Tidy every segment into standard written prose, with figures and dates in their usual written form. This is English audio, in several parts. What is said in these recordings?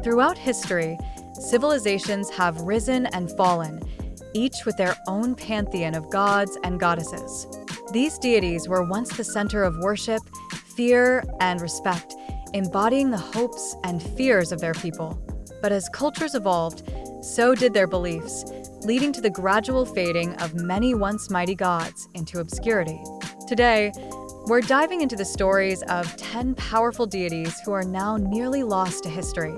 Throughout history, civilizations have risen and fallen, each with their own pantheon of gods and goddesses. These deities were once the center of worship, fear, and respect, embodying the hopes and fears of their people. But as cultures evolved, so did their beliefs, leading to the gradual fading of many once mighty gods into obscurity. Today, we're diving into the stories of 10 powerful deities who are now nearly lost to history.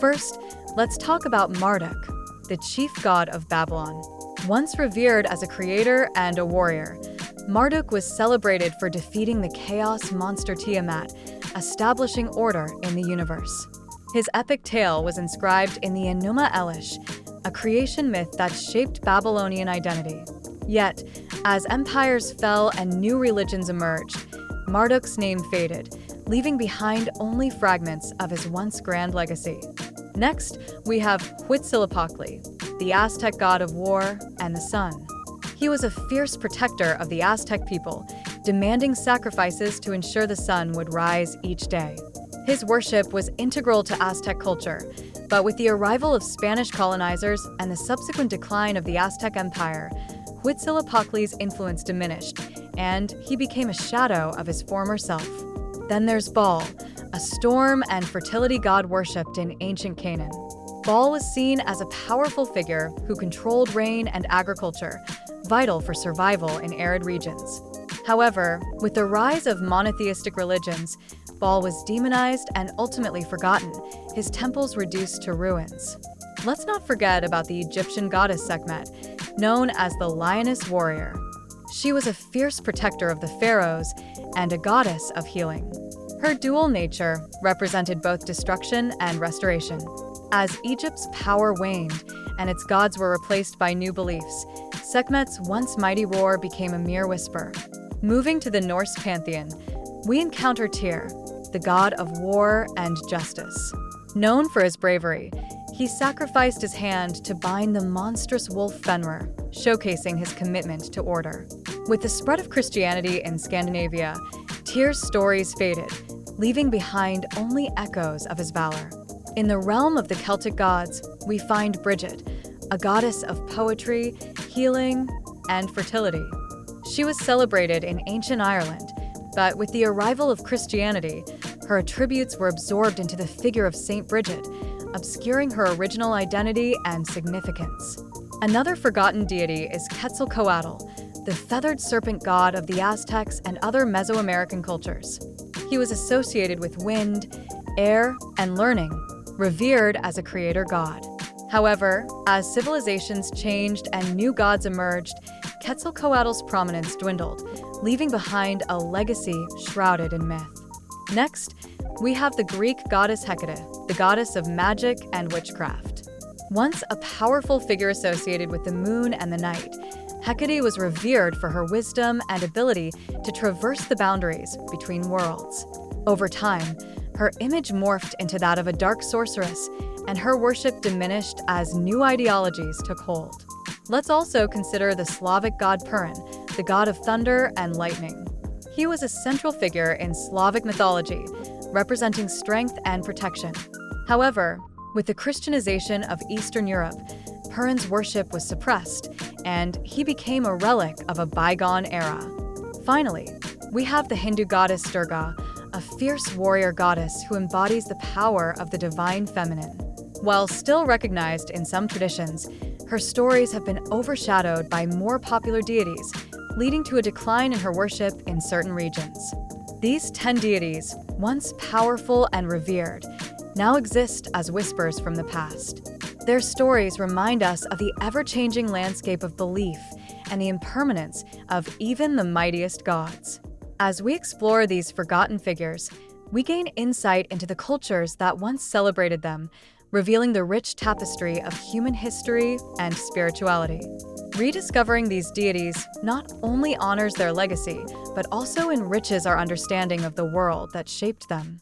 First, let's talk about Marduk, the chief god of Babylon. Once revered as a creator and a warrior, Marduk was celebrated for defeating the chaos monster Tiamat, establishing order in the universe. His epic tale was inscribed in the Enuma Elish, a creation myth that shaped Babylonian identity. Yet, as empires fell and new religions emerged, Marduk's name faded, leaving behind only fragments of his once grand legacy. Next, we have Huitzilopochtli, the Aztec god of war and the sun. He was a fierce protector of the Aztec people, demanding sacrifices to ensure the sun would rise each day. His worship was integral to Aztec culture, but with the arrival of Spanish colonizers and the subsequent decline of the Aztec Empire, Huitzilopochtli's influence diminished, and he became a shadow of his former self. Then there's Baal, a storm and fertility god worshipped in ancient Canaan. Baal was seen as a powerful figure who controlled rain and agriculture, vital for survival in arid regions. However, with the rise of monotheistic religions, Baal was demonized and ultimately forgotten, his temples reduced to ruins. Let's not forget about the Egyptian goddess Sekhmet, known as the Lioness Warrior. She was a fierce protector of the pharaohs and a goddess of healing. Her dual nature represented both destruction and restoration. As Egypt's power waned and its gods were replaced by new beliefs, Sekhmet's once mighty roar became a mere whisper. Moving to the Norse pantheon, we encounter Tyr, the god of war and justice. Known for his bravery, he sacrificed his hand to bind the monstrous wolf Fenrir, showcasing his commitment to order. With the spread of Christianity in Scandinavia, Tyr's stories faded, leaving behind only echoes of his valor. In the realm of the Celtic gods, we find Bridget, a goddess of poetry, healing, and fertility. She was celebrated in ancient Ireland, but with the arrival of Christianity, her attributes were absorbed into the figure of Saint Bridget, obscuring her original identity and significance. Another forgotten deity is Quetzalcoatl, the feathered serpent god of the Aztecs and other Mesoamerican cultures. He was associated with wind, air, and learning, revered as a creator god. However, as civilizations changed and new gods emerged, Quetzalcoatl's prominence dwindled, leaving behind a legacy shrouded in myth. Next, we have the Greek goddess Hecate, the goddess of magic and witchcraft. Once a powerful figure associated with the moon and the night, Hecate was revered for her wisdom and ability to traverse the boundaries between worlds. Over time, her image morphed into that of a dark sorceress, and her worship diminished as new ideologies took hold. Let's also consider the Slavic god Purin, the god of thunder and lightning. He was a central figure in Slavic mythology, representing strength and protection. However, with the Christianization of Eastern Europe, Purin's worship was suppressed, and he became a relic of a bygone era. Finally, we have the Hindu goddess Durga, a fierce warrior goddess who embodies the power of the divine feminine. While still recognized in some traditions, her stories have been overshadowed by more popular deities, leading to a decline in her worship in certain regions. These 10 deities, once powerful and revered, now exist as whispers from the past. Their stories remind us of the ever-changing landscape of belief and the impermanence of even the mightiest gods. As we explore these forgotten figures, we gain insight into the cultures that once celebrated them, revealing the rich tapestry of human history and spirituality. Rediscovering these deities not only honors their legacy, but also enriches our understanding of the world that shaped them.